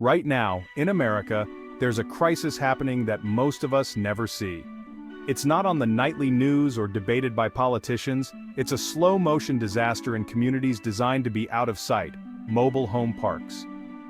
Right now, in America, there's a crisis happening that most of us never see. It's not on the nightly news or debated by politicians, it's a slow-motion disaster in communities designed to be out of sight, mobile home parks.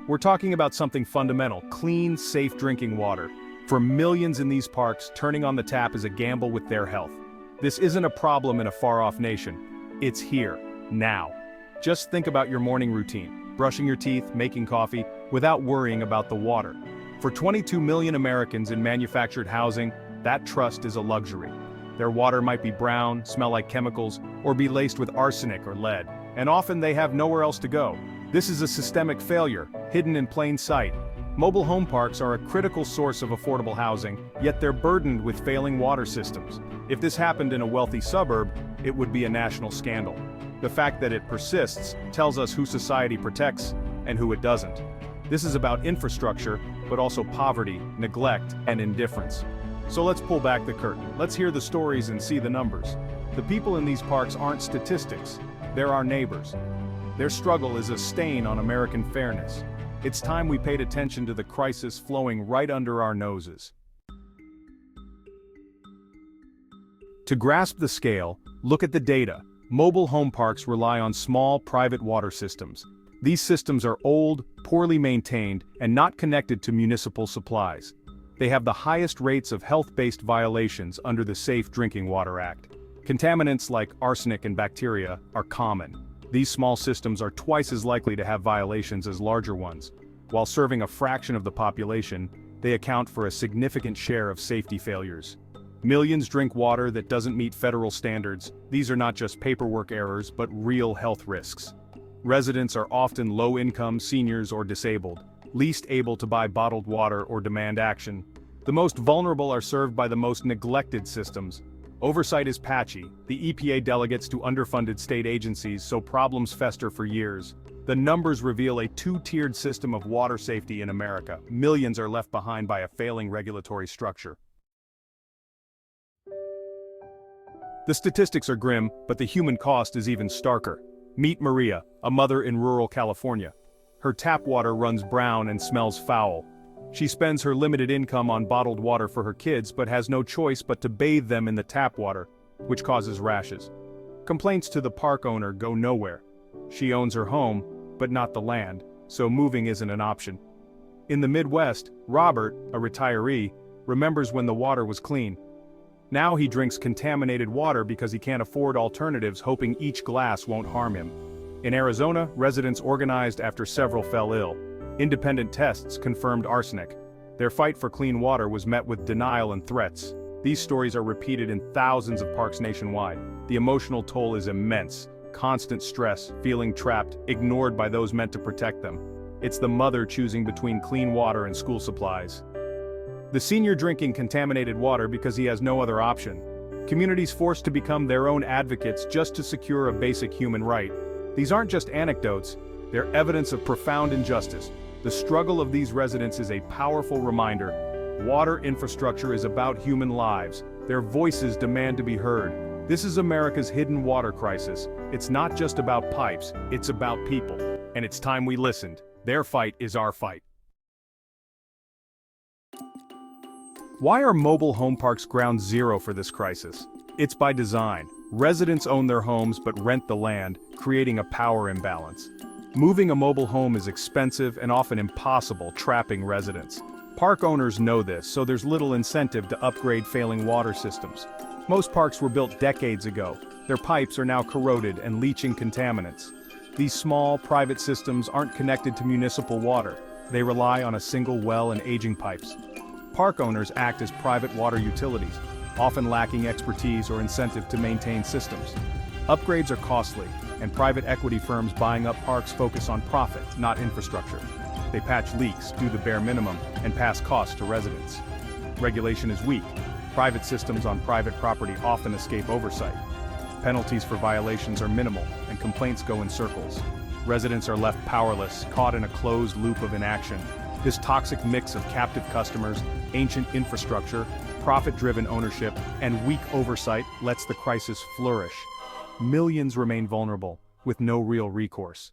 We're talking about something fundamental, clean, safe drinking water. For millions in these parks, turning on the tap is a gamble with their health. This isn't a problem in a far-off nation. It's here, now. Just think about your morning routine, brushing your teeth, making coffee, without worrying about the water. For 22 million Americans in manufactured housing, that trust is a luxury. Their water might be brown, smell like chemicals, or be laced with arsenic or lead, and often they have nowhere else to go. This is a systemic failure, hidden in plain sight. Mobile home parks are a critical source of affordable housing, yet they're burdened with failing water systems. If this happened in a wealthy suburb, it would be a national scandal. The fact that it persists tells us who society protects and who it doesn't. This is about infrastructure, but also poverty, neglect, and indifference. So let's pull back the curtain. Let's hear the stories and see the numbers. The people in these parks aren't statistics. They're our neighbors. Their struggle is a stain on American fairness. It's time we paid attention to the crisis flowing right under our noses. To grasp the scale, look at the data. Mobile home parks rely on small, private water systems. These systems are old, poorly maintained, and not connected to municipal supplies. They have the highest rates of health-based violations under the Safe Drinking Water Act. Contaminants like arsenic and bacteria are common. These small systems are twice as likely to have violations as larger ones. While serving a fraction of the population, they account for a significant share of safety failures. Millions drink water that doesn't meet federal standards. These are not just paperwork errors, but real health risks. Residents are often low-income, seniors, or disabled, least able to buy bottled water or demand action. The most vulnerable are served by the most neglected systems. Oversight is patchy. The EPA delegates to underfunded state agencies, so problems fester for years. The numbers reveal a two-tiered system of water safety in America. Millions are left behind by a failing regulatory structure. The statistics are grim, but the human cost is even starker. Meet Maria, a mother in rural California. Her tap water runs brown and smells foul. She spends her limited income on bottled water for her kids but has no choice but to bathe them in the tap water, which causes rashes. Complaints to the park owner go nowhere. She owns her home, but not the land, so moving isn't an option. In the Midwest, Robert, a retiree, remembers when the water was clean. Now he drinks contaminated water because he can't afford alternatives, hoping each glass won't harm him. In Arizona, residents organized after several fell ill. Independent tests confirmed arsenic. Their fight for clean water was met with denial and threats. These stories are repeated in thousands of parks nationwide. The emotional toll is immense. Constant stress, feeling trapped, ignored by those meant to protect them. It's the mother choosing between clean water and school supplies. The senior drinking contaminated water because he has no other option. Communities forced to become their own advocates just to secure a basic human right. These aren't just anecdotes, they're evidence of profound injustice. The struggle of these residents is a powerful reminder. Water infrastructure is about human lives. Their voices demand to be heard. This is America's hidden water crisis. It's not just about pipes, it's about people. And it's time we listened. Their fight is our fight. Why are mobile home parks ground zero for this crisis? It's by design. Residents own their homes but rent the land, creating a power imbalance. Moving a mobile home is expensive and often impossible, trapping residents. Park owners know this, so there's little incentive to upgrade failing water systems. Most parks were built decades ago. Their pipes are now corroded and leaching contaminants. These small, private systems aren't connected to municipal water. They rely on a single well and aging pipes. Park owners act as private water utilities, often lacking expertise or incentive to maintain systems. Upgrades are costly, and private equity firms buying up parks focus on profit, not infrastructure. They patch leaks, do the bare minimum, and pass costs to residents. Regulation is weak. Private systems on private property often escape oversight. Penalties for violations are minimal, and complaints go in circles. Residents are left powerless, caught in a closed loop of inaction. This toxic mix of captive customers, ancient infrastructure, profit-driven ownership, and weak oversight lets the crisis flourish. Millions remain vulnerable, with no real recourse.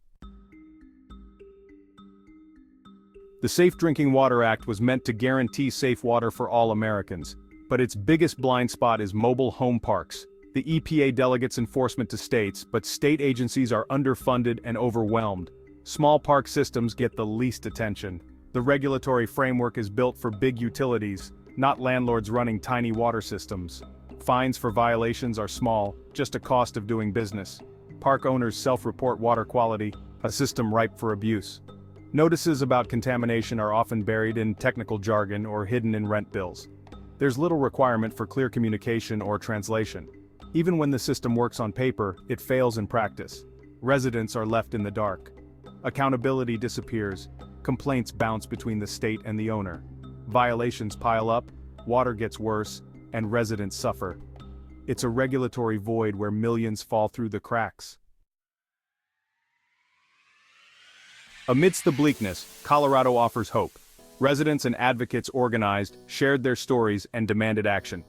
The Safe Drinking Water Act was meant to guarantee safe water for all Americans, but its biggest blind spot is mobile home parks. The EPA delegates enforcement to states, but state agencies are underfunded and overwhelmed. Small park systems get the least attention. The regulatory framework is built for big utilities, not landlords running tiny water systems. Fines for violations are small, just a cost of doing business. Park owners self-report water quality, a system ripe for abuse. Notices about contamination are often buried in technical jargon or hidden in rent bills. There's little requirement for clear communication or translation. Even when the system works on paper, it fails in practice. Residents are left in the dark. Accountability disappears. Complaints bounce between the state and the owner. Violations pile up, water gets worse, and residents suffer. It's a regulatory void where millions fall through the cracks. Amidst the bleakness, Colorado offers hope. Residents and advocates organized, shared their stories, and demanded action.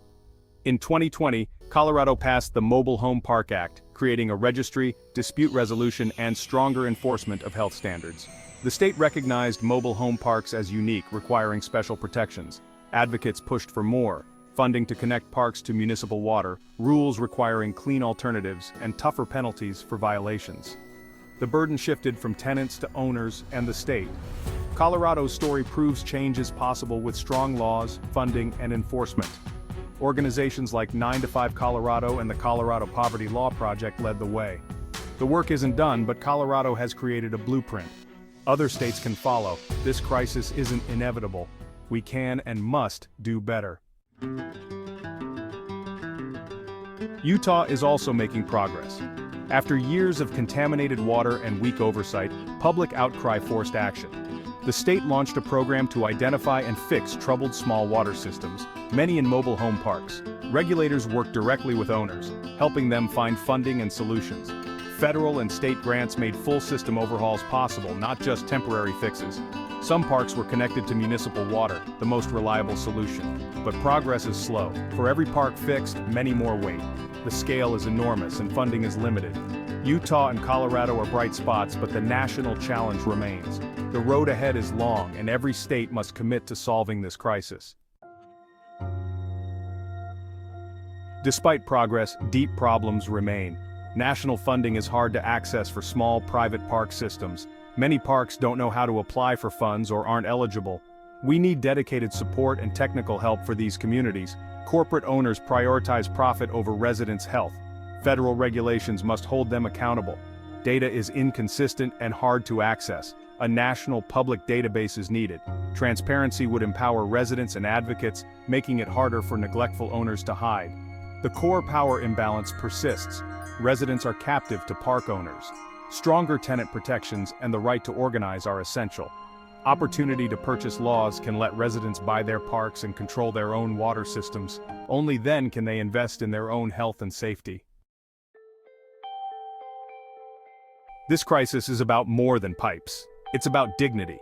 In 2020, Colorado passed the Mobile Home Park Act, creating a registry, dispute resolution, and stronger enforcement of health standards. The state recognized mobile home parks as unique, requiring special protections. Advocates pushed for more funding to connect parks to municipal water, rules requiring clean alternatives, and tougher penalties for violations. The burden shifted from tenants to owners and the state. Colorado's story proves change is possible with strong laws, funding, and enforcement. Organizations like 9 to 5 Colorado and the Colorado Poverty Law Project led the way. The work isn't done, but Colorado has created a blueprint. Other states can follow. This crisis isn't inevitable. We can and must do better. Utah is also making progress. After years of contaminated water and weak oversight, public outcry forced action. The state launched a program to identify and fix troubled small water systems, many in mobile home parks. Regulators worked directly with owners, helping them find funding and solutions. Federal and state grants made full system overhauls possible, not just temporary fixes. Some parks were connected to municipal water, the most reliable solution. But progress is slow. For every park fixed, many more wait. The scale is enormous and funding is limited. Utah and Colorado are bright spots, but the national challenge remains. The road ahead is long, and every state must commit to solving this crisis. Despite progress, deep problems remain. National funding is hard to access for small private park systems. Many parks don't know how to apply for funds or aren't eligible. We need dedicated support and technical help for these communities. Corporate owners prioritize profit over residents' health. Federal regulations must hold them accountable. Data is inconsistent and hard to access. A national public database is needed. Transparency would empower residents and advocates, making it harder for neglectful owners to hide. The core power imbalance persists. Residents are captive to park owners. Stronger tenant protections and the right to organize are essential. Opportunity to purchase laws can let residents buy their parks and control their own water systems. Only then can they invest in their own health and safety. This crisis is about more than pipes. It's about dignity.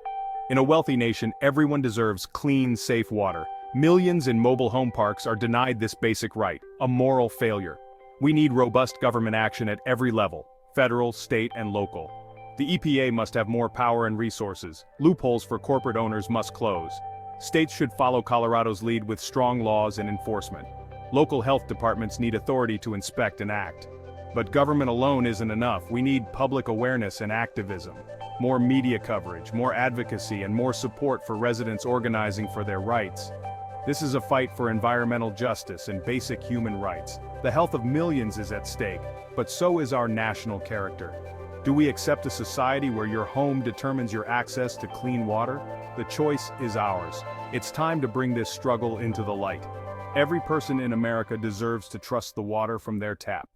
In a wealthy nation, everyone deserves clean, safe water. Millions in mobile home parks are denied this basic right, a moral failure. We need robust government action at every level, federal, state, and local. The EPA must have more power and resources. Loopholes for corporate owners must close. States should follow Colorado's lead with strong laws and enforcement. Local health departments need authority to inspect and act. But government alone isn't enough. We need public awareness and activism. More media coverage, more advocacy, and more support for residents organizing for their rights. This is a fight for environmental justice and basic human rights. The health of millions is at stake, but so is our national character. Do we accept a society where your home determines your access to clean water? The choice is ours. It's time to bring this struggle into the light. Every person in America deserves to trust the water from their tap.